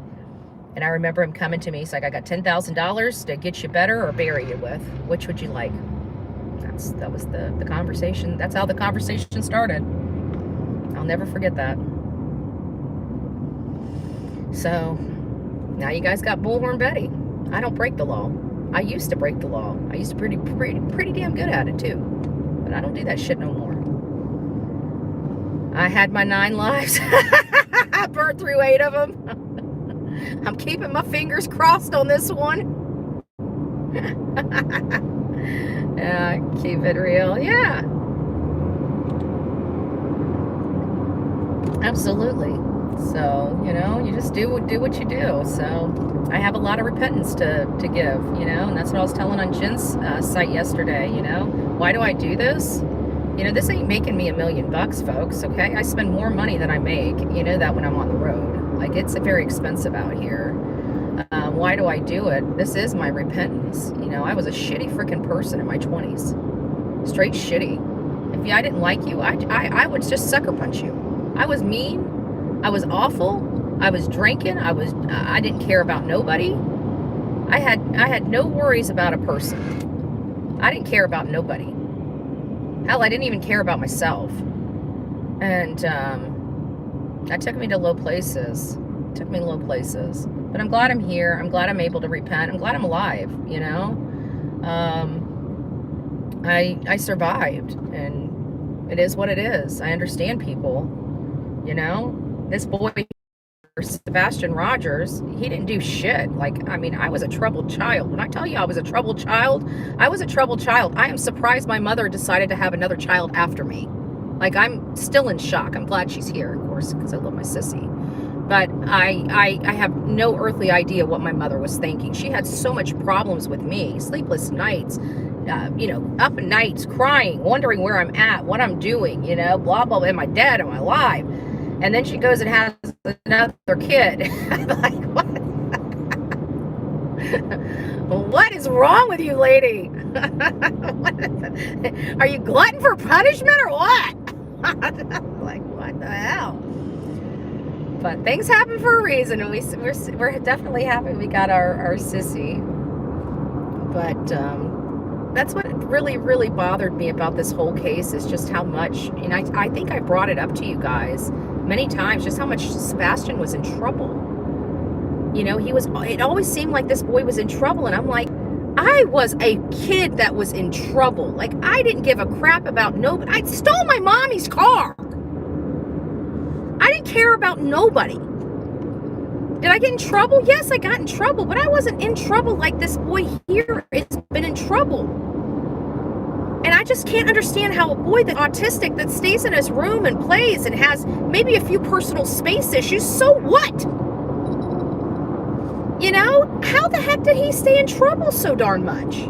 And I remember him coming to me. He's like, I got $10,000 to get you better or bury you with. Which would you like? That was the conversation. That's how the conversation started. I'll never forget that. So now you guys got Bullhorn Betty. I don't break the law. I used to break the law. I used to be pretty damn good at it too. But I don't do that shit no more. I had my 9 lives. I burned through 8 of them. I'm keeping my fingers crossed on this one. Yeah, keep it real. Yeah. Absolutely. So, you just do what you do. So I have a lot of repentance to give, and that's what I was telling on Jen's site yesterday, Why do I do this? This ain't making me $1 million, folks, okay? I spend more money than I make, that when I'm on the road. Like, it's very expensive out here. Why do I do it? This is my repentance. I was a shitty freaking person in my 20s. Straight shitty. If I didn't like you, I would just sucker punch you. I was mean. I was awful. I was drinking. I didn't care about nobody. I had no worries about a person. I didn't care about nobody. Hell, I didn't even care about myself. And that took me to low places. But I'm glad I'm here. I'm glad I'm able to repent. I'm glad I'm alive, I survived, and it is what it is. I understand people, This boy, Sebastian Rogers, he didn't do shit. I was a troubled child. When I tell you I was a troubled child, I was a troubled child. I am surprised my mother decided to have another child after me. I'm still in shock. I'm glad she's here, of course, because I love my sissy. But I have no earthly idea what my mother was thinking. She had so much problems with me, sleepless nights, up nights, crying, wondering where I'm at, what I'm doing, blah, blah, am I dead, am I alive? And then she goes and has another kid. I'm like, what? What is wrong with you, lady? Are you glutton for punishment or what? Like, what the hell? But things happen for a reason, and we're definitely happy we got our sissy. But that's what really, really bothered me about this whole case, is just how much, and I think I brought it up to you guys many times, just how much Sebastian was in trouble. It always seemed like this boy was in trouble, and I'm like, I was a kid that was in trouble. Like, I didn't give a crap about nobody. I stole my mommy's car. I didn't care about nobody. Did I get in trouble? Yes, I got in trouble, but I wasn't in trouble like this boy here has been in trouble. And I just can't understand how a boy that's autistic, that stays in his room and plays and has maybe a few personal space issues, so what? You know, how the heck did he stay in trouble so darn much?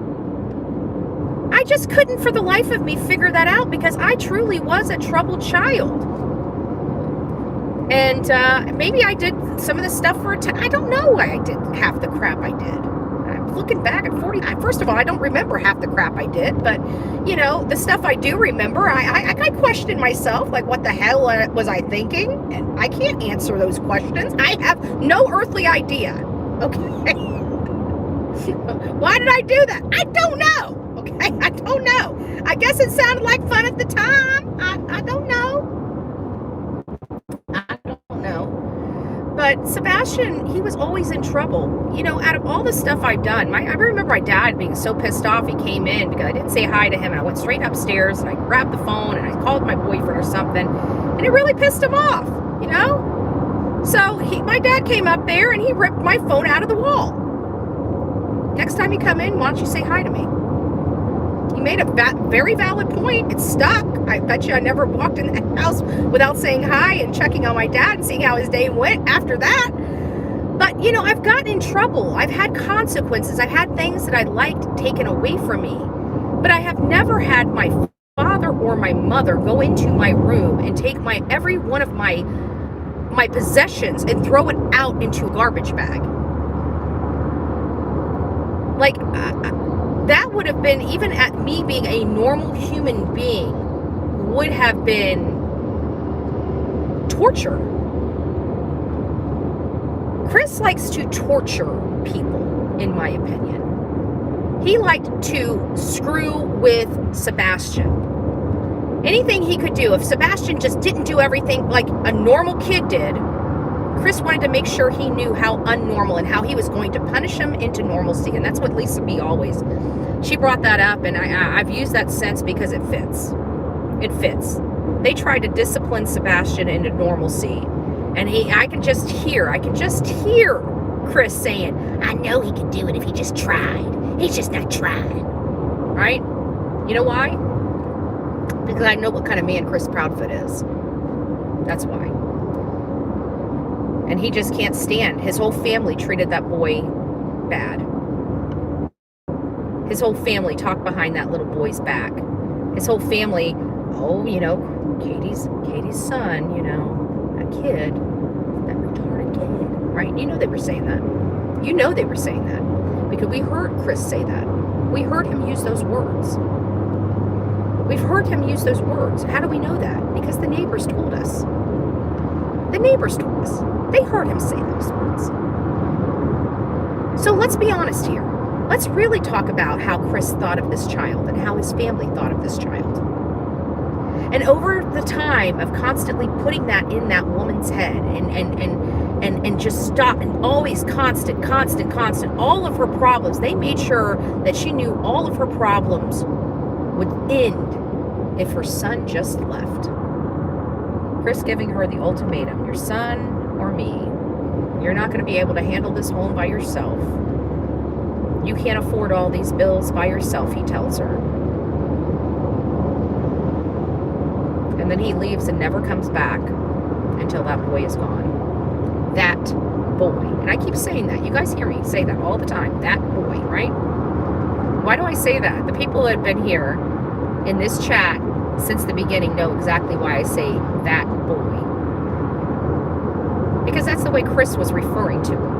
I just couldn't for the life of me figure that out, because I truly was a troubled child. And maybe I did some of the stuff for a time. I don't know why I did half the crap I did. I'm looking back at 40. First of all, I don't remember half the crap I did, but you know, the stuff I do remember, I question myself, like, what the hell was I thinking? And I can't answer those questions. I have no earthly idea. Okay. Why did I do that? I don't know. Okay, I don't know. I guess it sounded like fun at the time. I don't know. I don't know. But Sebastian, he was always in trouble. You know, out of all the stuff I've done, I remember my dad being so pissed off. He came in because I didn't say hi to him, and I went straight upstairs and I grabbed the phone and I called my boyfriend or something, and it really pissed him off, you know? So my dad came up there and he ripped my phone out of the wall. Next time you come in, why don't you say hi to me? He made a very valid point. It's stuck. I bet you I never walked in the house without saying hi and checking on my dad and seeing how his day went after that. But, you know, I've gotten in trouble. I've had consequences. I've had things that I liked taken away from me. But I have never had my father or my mother go into my room and take every one of my possessions and throw it out into a garbage bag. Like, that would have been, even at me being a normal human being, would have been torture. Chris likes to torture people, in my opinion. He liked to screw with Sebastian. Anything he could do, if Sebastian just didn't do everything like a normal kid did, Chris wanted to make sure he knew how unnormal and how he was going to punish him into normalcy. And that's what Lisa B always, she brought that up, and I've used that sense because it fits. It fits. They tried to discipline Sebastian into normalcy, and I can just hear Chris saying, I know he could do it if he just tried. He's just not trying. Right? You know why? Because I know what kind of man Chris Proudfoot is. That's why. And he just can't stand. His whole family treated that boy bad. His whole family talked behind that little boy's back. His whole family, oh, you know, Katie's son, you know, that kid, that retarded kid, right? You know they were saying that. You know they were saying that. Because we heard Chris say that. We heard him use those words. We've heard him use those words. How do we know that? Because the neighbors told us. The neighbors told us. They heard him say those words. So let's be honest here. Let's really talk about how Chris thought of this child and how his family thought of this child. And over the time of constantly putting that in that woman's head and just stop, and always constant, all of her problems, they made sure that she knew all of her problems would end if her son just left. Chris giving her the ultimatum, your son or me. You're not going to be able to handle this home by yourself. You can't afford all these bills by yourself, he tells her. And then he leaves and never comes back until that boy is gone. That boy. And I keep saying that. You guys hear me say that all the time. That boy, right? Why do I say that? The people that have been here in this chat since the beginning know exactly why I say that boy. Because that's the way Chris was referring to him.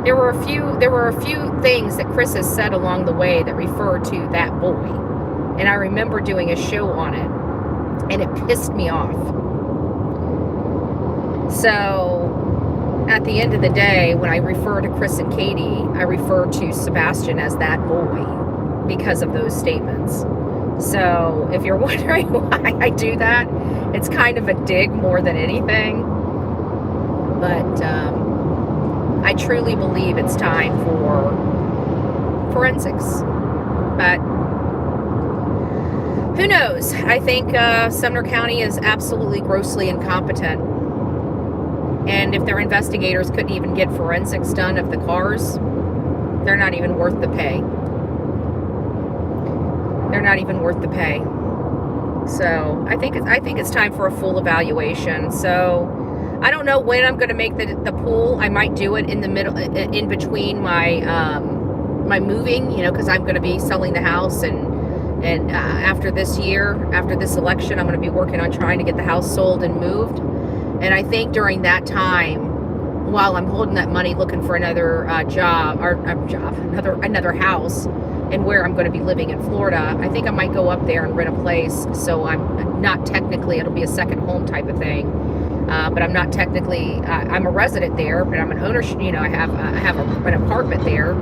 There were a few things that Chris has said along the way that refer to that boy. And I remember doing a show on it, and it pissed me off. So at the end of the day, when I refer to Chris and Katie, I refer to Sebastian as that boy because of those statements. So if you're wondering why I do that, it's kind of a dig more than anything. But I truly believe it's time for forensics. But who knows? I think Sumner County is absolutely grossly incompetent. And if their investigators couldn't even get forensics done of the cars, they're not even worth the pay. They're not even worth the pay. So I think it's time for a full evaluation. So I don't know when I'm going to make the pool. I might do it in the middle, in between my my moving, because I'm going to be selling the house, and after this year, after this election, I'm going to be working on trying to get the house sold and moved. And I think during that time, while I'm holding that money, looking for another another house, and where I'm going to be living in Florida, I think I might go up there and rent a place. So I'm not technically, it'll be a second home type of thing. But I'm not technically, I'm a resident there, but I'm an owner, I have an apartment there.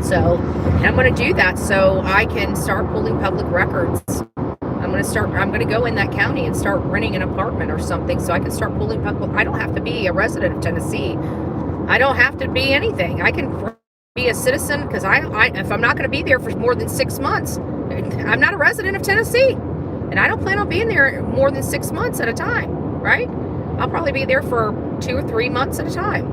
So, and I'm going to do that so I can start pulling public records. I'm going to go in that county and start renting an apartment or something so I can start pulling public. I don't have to be a resident of Tennessee. I don't have to be anything. I can be a citizen, because if I'm not going to be there for more than 6 months, I'm not a resident of Tennessee. And I don't plan on being there more than 6 months at a time, right? I'll probably be there for 2 or 3 months at a time,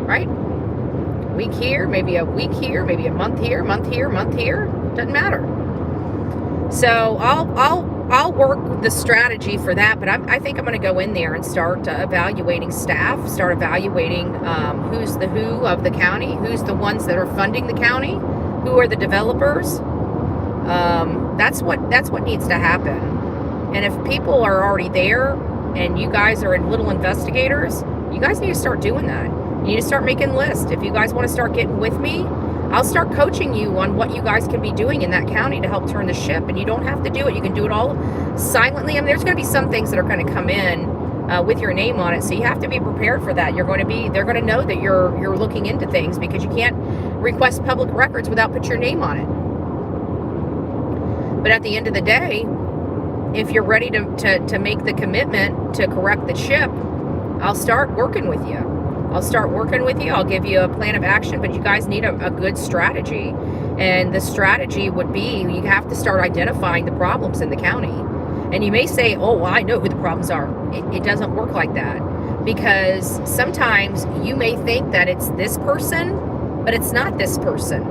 right? A week here, maybe a week here, maybe a month here, month here, month here. Doesn't matter. So I'll work the strategy for that. But I think I'm going to go in there and start evaluating staff, start evaluating who's the who of the county, who's the ones that are funding the county, who are the developers. That's what needs to happen. And if people are already there, and you guys are little investigators, you guys need to start doing that. You need to start making lists. If you guys want to start getting with me, I'll start coaching you on what you guys can be doing in that county to help turn the ship. And you don't have to do it. You can do it all silently. I mean, there's going to be some things that are going to come in with your name on it. So you have to be prepared for that. They're going to know that you're looking into things, because you can't request public records without putting your name on it. But at the end of the day, if you're ready to make the commitment to correct the ship, I'll start working with you. I'll give you a plan of action, but you guys need a good strategy. And the strategy would be, you have to start identifying the problems in the county. And you may say, oh, well, I know who the problems are. It doesn't work like that, because sometimes you may think that it's this person, but it's not this person.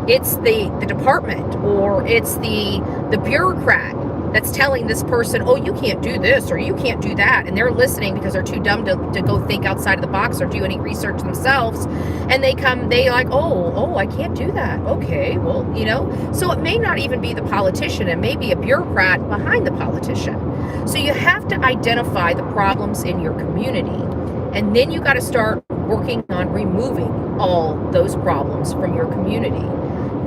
It's the department, or it's the bureaucrat that's telling this person, oh, you can't do this or you can't do that. And they're listening because they're too dumb to go think outside of the box or do any research themselves. And they like, oh, I can't do that. Okay, well, so it may not even be the politician. It may be a bureaucrat behind the politician. So you have to identify the problems in your community. And then you got to start working on removing all those problems from your community.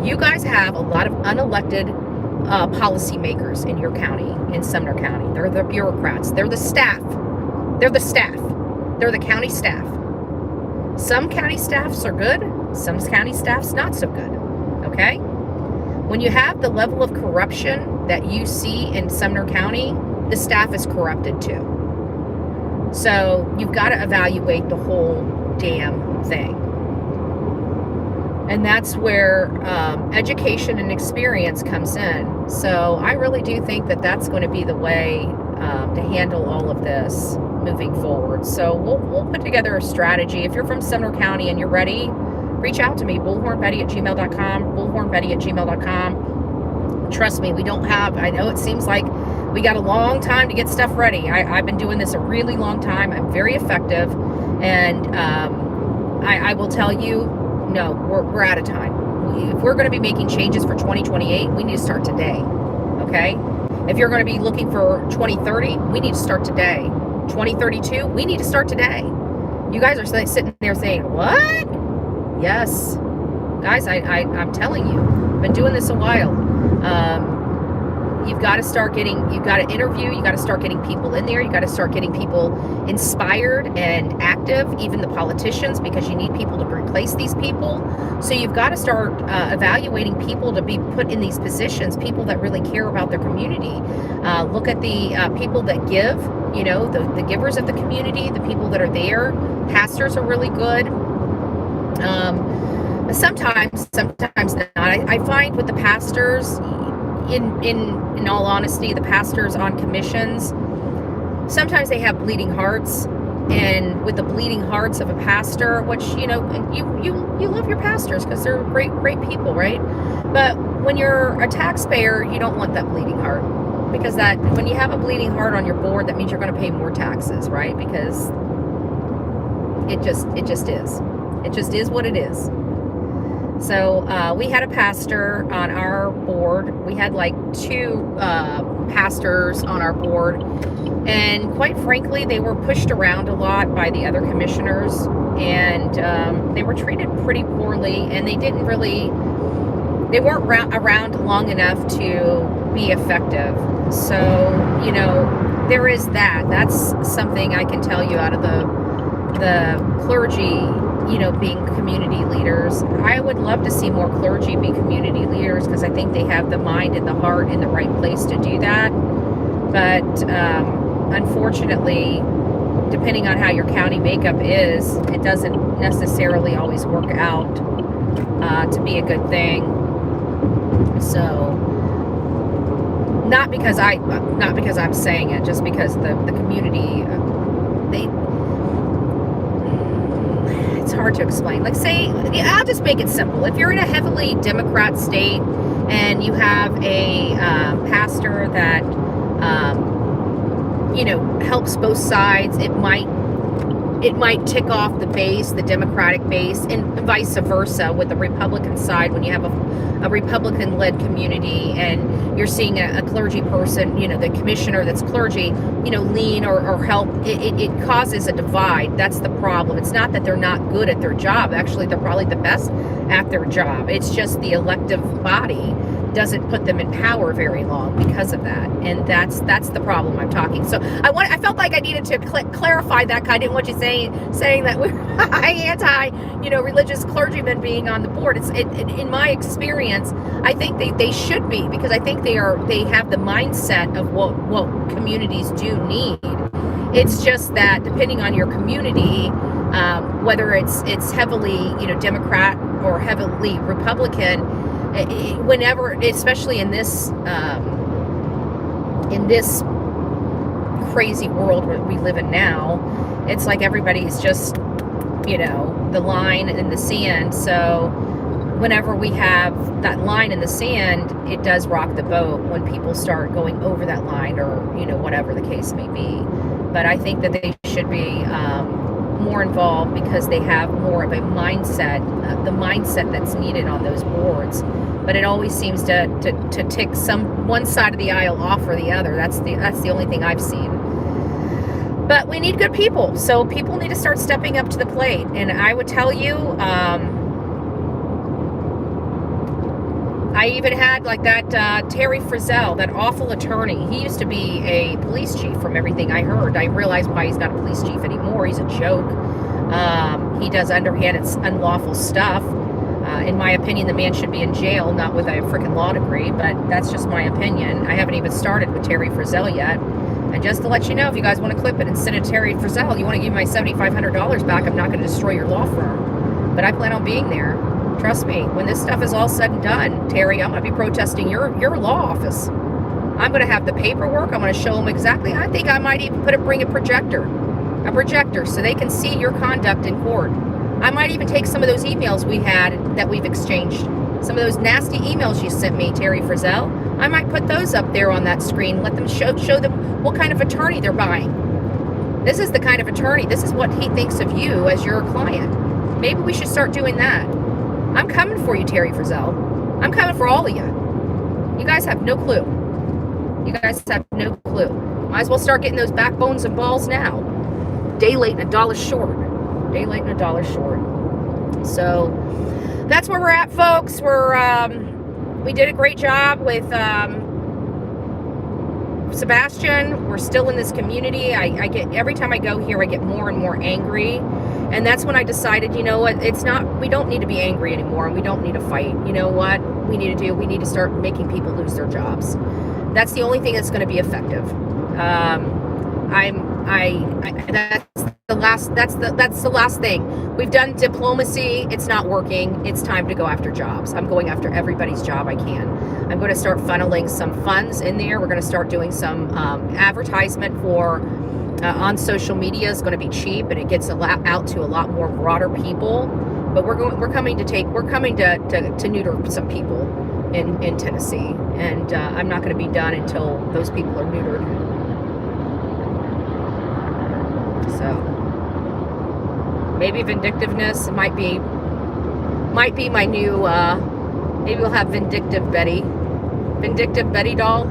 You guys have a lot of unelected policymakers in your county, in Sumner County. They're the bureaucrats. They're the staff. They're the county staff. Some county staffs are good. Some county staffs not so good. Okay? When you have the level of corruption that you see in Sumner County, the staff is corrupted too. So you've got to evaluate the whole damn thing. And that's where education and experience comes in. So I really do think that that's going to be the way to handle all of this moving forward. So we'll put together a strategy. If you're from Sumner County and you're ready, reach out to me, bullhornbetty@gmail.com, bullhornbetty@gmail.com. Trust me, I know it seems like we got a long time to get stuff ready. I've been doing this a really long time. I'm very effective. And I will tell you, no, we're out of time. If we're going to be making changes for 2028, we need to start today, okay? If you're going to be looking for 2030, we need to start today. 2032, we need to start today. You guys are sitting there saying, what? Yes. Guys, I'm telling you, I've been doing this a while. You've got to interview, you got to start getting people in there, you got to start getting people inspired and active, even the politicians, because you need people to replace these people. So you've got to start evaluating people to be put in these positions, people that really care about their community. Look at the people that give, the givers of the community, the people that are there. Pastors are really good. Sometimes not. I find with the pastors, in all honesty, the pastors on commissions, sometimes they have bleeding hearts. And with the bleeding hearts of a pastor, which, you love your pastors because they're great people, right? But when you're a taxpayer, you don't want that bleeding heart, because that when you have a bleeding heart on your board, that means you're going to pay more taxes, right? Because it just is what it is. So we had a pastor on our board. We had like 2 pastors on our board, and quite frankly, they were pushed around a lot by the other commissioners, and they were treated pretty poorly, and they weren't around long enough to be effective. So, there is that. That's something I can tell you out of the clergy, being community leaders. I would love to see more clergy be community leaders, because I think they have the mind and the heart in the right place to do that. But unfortunately, depending on how your county makeup is, it doesn't necessarily always work out to be a good thing. So, not because I'm saying it, just because the community, it's hard to explain. Like, say, I'll just make it simple. If you're in a heavily Democrat state and you have a pastor that helps both sides, it might tick off the base, the Democratic base, and vice versa with the Republican side. When you have a Republican-led community and you're seeing a clergy person, the commissioner that's clergy, lean or help, it causes a divide. That's the problem. It's not that they're not good at their job. Actually, they're probably the best at their job. It's just the elective body doesn't put them in power very long because of that, and that's the problem I'm talking. So I felt like I needed to clarify that. I didn't want you saying that we're anti, religious clergymen being on the board. In my experience, I think they should be, because I think they have the mindset of what communities do need. It's just that depending on your community, whether it's heavily Democrat or heavily Republican, whenever, especially in this crazy world we live in now, it's like everybody's just the line in the sand. So whenever we have that line in the sand, it does rock the boat when people start going over that line, or whatever the case may be. But I think that they should be more involved, because they have more of a mindset, the mindset that's needed on those boards. But it always seems to tick one side of the aisle off or the other. That's the only thing I've seen. But we need good people, so people need to start stepping up to the plate. And I would tell you, I even had like that Terry Frizzell, that awful attorney. He used to be a police chief, from everything I heard. I realized why he's not a police chief anymore. He's a joke. He does underhanded, unlawful stuff. In my opinion, the man should be in jail, not with a freaking law degree, but that's just my opinion. I haven't even started with Terry Frizzell yet. And just to let you know, if you guys want to clip it and send it to Terry Frizzell, you want to give me my $7,500 back, I'm not going to destroy your law firm. But I plan on being there. Trust me, when this stuff is all said and done, Terry, I'm going to be protesting your law office. I'm going to have the paperwork. I'm going to show them exactly. I think I might even bring a projector, so they can see your conduct in court. I might even take some of those emails we've exchanged, some of those nasty emails you sent me, Terry Frizzell. I might put those up there on that screen, let them show them what kind of attorney they're buying. This is the kind of attorney, this is what he thinks of you as your client. Maybe we should start doing that. I'm coming for you, Terry Frizzell. I'm coming for all of you. You guys have no clue. Might as well start getting those backbones and balls now. Day late and a dollar short. So that's where we're at, folks. We did a great job with Sebastian. We're still in this community. I get, every time I go here, I get more and more angry. And that's when I decided, you know what, we don't need to be angry anymore, and we don't need to fight. You know what we need to do? We need to start making people lose their jobs. That's the only thing that's going to be effective. That's that's the last thing. We've done diplomacy, it's not working. It's time to go after jobs. I'm going after everybody's job I can. I'm going to start funneling some funds in there. We're going to start doing some advertisement for on social media. Is going to be cheap, and it gets out to a lot more broader people. But we're coming to neuter some people in Tennessee, and I'm not going to be done until those people are neutered. So maybe vindictiveness might be my new. Maybe we'll have Vindictive Betty doll.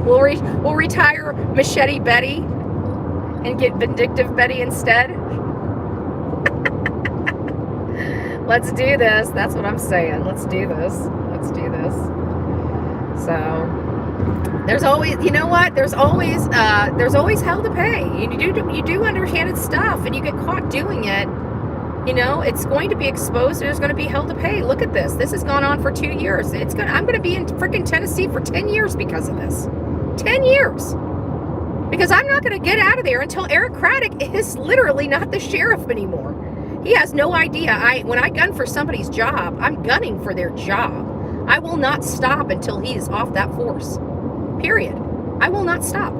We'll retire Machete Betty and get Vindictive Betty instead. Let's do this. That's what I'm saying. Let's do this. So there's always, you know what? There's always hell to pay. You do underhanded stuff, and you get caught doing it. You know, it's going to be exposed. There's going to be hell to pay. Look at this. This has gone on for 2 years. I'm going to be in freaking Tennessee for 10 years because of this. 10 years. Because I'm not going to get out of there until Eric Craddock is literally not the sheriff anymore. He has no idea. When I gun for somebody's job, I'm gunning for their job. I will not stop until he is off that force. Period. I will not stop.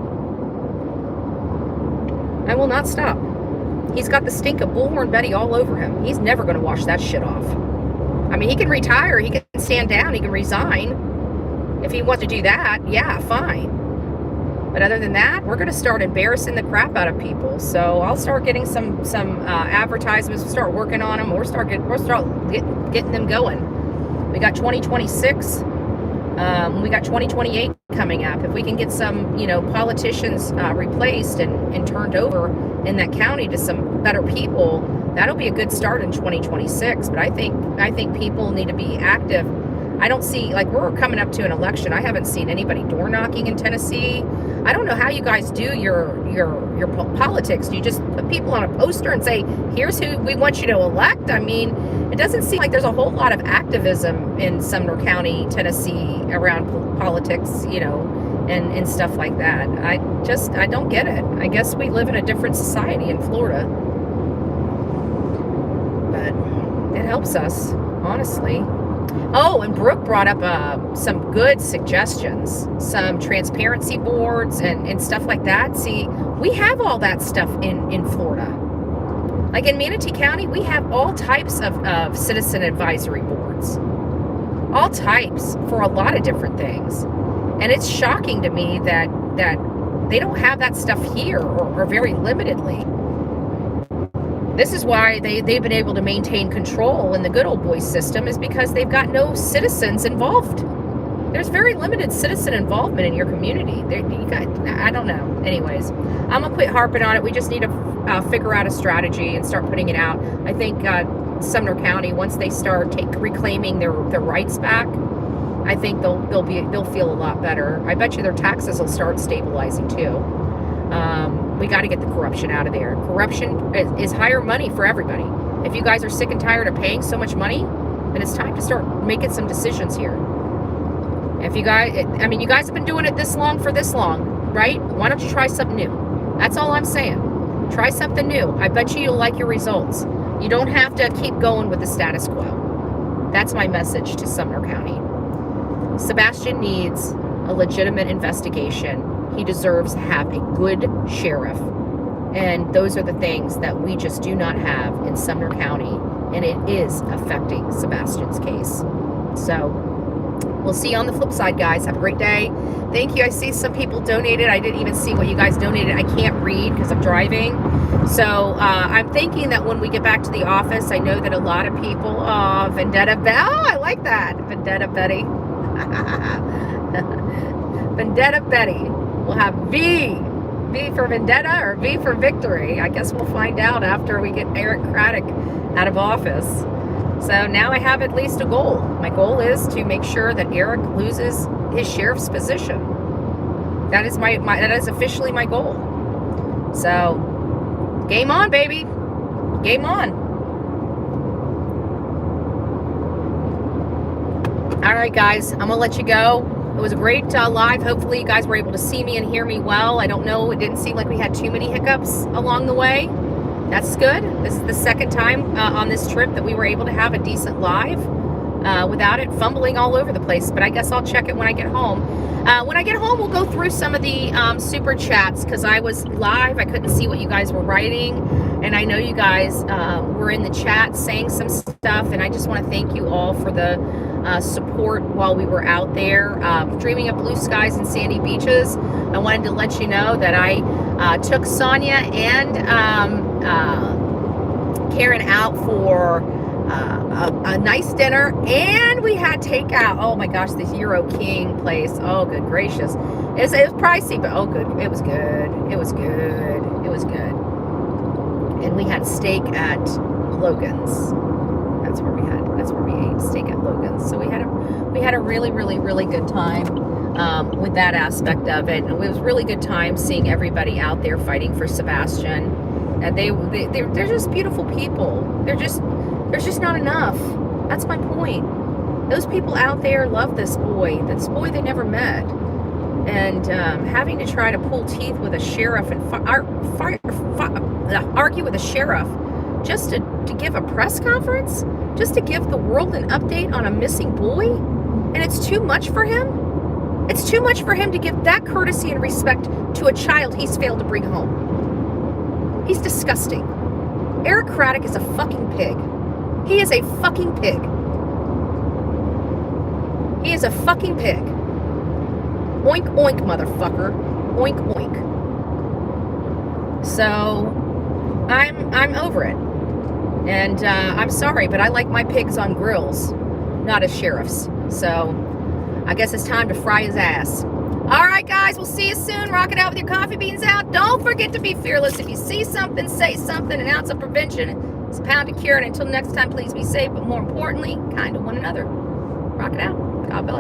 He's got the stink of Bullhorn Betty all over him. He's never going to wash that shit off. I mean, he can retire. He can stand down. He can resign. If he wants to do that, yeah, fine. But other than that, we're going to start embarrassing the crap out of people. So I'll start getting some advertisements. We'll start working on them. We'll start getting them going. We got 2026. We got 2028 coming up. If we can get some, politicians replaced and turned over in that county to some better people, that'll be a good start in 2026. But I think people need to be active. I don't see, we're coming up to an election. I haven't seen anybody door knocking in Tennessee. I don't know how you guys do your politics. Do you just put people on a poster and say, here's who we want you to elect? I mean, it doesn't seem like there's a whole lot of activism in Sumner County, Tennessee around politics, and stuff like that. I don't get it. I guess we live in a different society in Florida. But it helps us, honestly. Oh, and Brooke brought up some good suggestions, some transparency boards and stuff like that. See, we have all that stuff in Florida. Like in Manatee County, we have all types of citizen advisory boards. All types for a lot of different things. And it's shocking to me that they don't have that stuff here or very limitedly. This is why they've been able to maintain control in the good old boy system, is because they've got no citizens involved. There's very limited citizen involvement in your community. I don't know. Anyways, I'm going to quit harping on it. We just need to figure out a strategy and start putting it out. I think Sumner County, once they start reclaiming their rights back, I think they'll feel a lot better. I bet you their taxes will start stabilizing too. We got to get the corruption out of there. Corruption is higher money for everybody. If you guys are sick and tired of paying so much money, then it's time to start making some decisions here. If you guys, you guys have been doing it this long, right? Why don't you try something new? That's all I'm saying. Try something new. I bet you'll like your results. You don't have to keep going with the status quo. That's my message to Sumner County. Sebastian needs a legitimate investigation. He deserves to have a good sheriff. And those are the things that we just do not have in Sumner County. And it is affecting Sebastian's case. So we'll see you on the flip side, guys. Have a great day. Thank you. I see some people donated. I didn't even see what you guys donated. I can't read because I'm driving. So I'm thinking that when we get back to the office, I know that a lot of people, Vendetta Betty. Oh, I like that. Vendetta Betty. Vendetta Betty. We'll have V for Vendetta or V for Victory. I guess we'll find out after we get Eric Craddock out of office. So now I have at least a goal. My goal is to make sure that Eric loses his sheriff's position. That is that is officially my goal. So game on, baby. Game on. All right, guys, I'm gonna let you go. It was a great live. Hopefully you guys were able to see me and hear me well. I don't know. It didn't seem like we had too many hiccups along the way. That's good. This is the second time on this trip that we were able to have a decent live without it fumbling all over the place. But I guess I'll check it when I get home. When I get home, we'll go through some of the super chats because I was live. I couldn't see what you guys were writing. And I know you guys were in the chat saying some stuff. And I just want to thank you all for the support while we were out there dreaming of blue skies and sandy beaches. I wanted to let you know that I took Sonia and Karen out for a nice dinner, and we had takeout. Oh my gosh, the Hero King place. Oh, good gracious. It was pricey, but oh good. It was good. It was good. It was good. And we had steak at Logan's. That's where we ate steak at Logan's. So we had a really, really, really good time with that aspect of it. And it was really good time seeing everybody out there fighting for Sebastian. And they're just beautiful people. There's just not enough. That's my point. Those people out there love this boy they never met. And having to try to pull teeth with a sheriff and argue with a sheriff just to give a press conference, just to give the world an update on a missing boy, and it's too much for him? It's too much for him to give that courtesy and respect to a child he's failed to bring home. He's disgusting. Eric Craddock is a fucking pig. He is a fucking pig. He is a fucking pig. Oink, oink, motherfucker. Oink, oink. So, I'm over it. And I'm sorry, but I like my pigs on grills, not as sheriffs. So, I guess it's time to fry his ass. All right, guys, we'll see you soon. Rock it out with your coffee beans out. Don't forget to be fearless. If you see something, say something. An ounce of prevention is a pound of cure. And until next time, please be safe. But more importantly, kind to one another. Rock it out. God bless.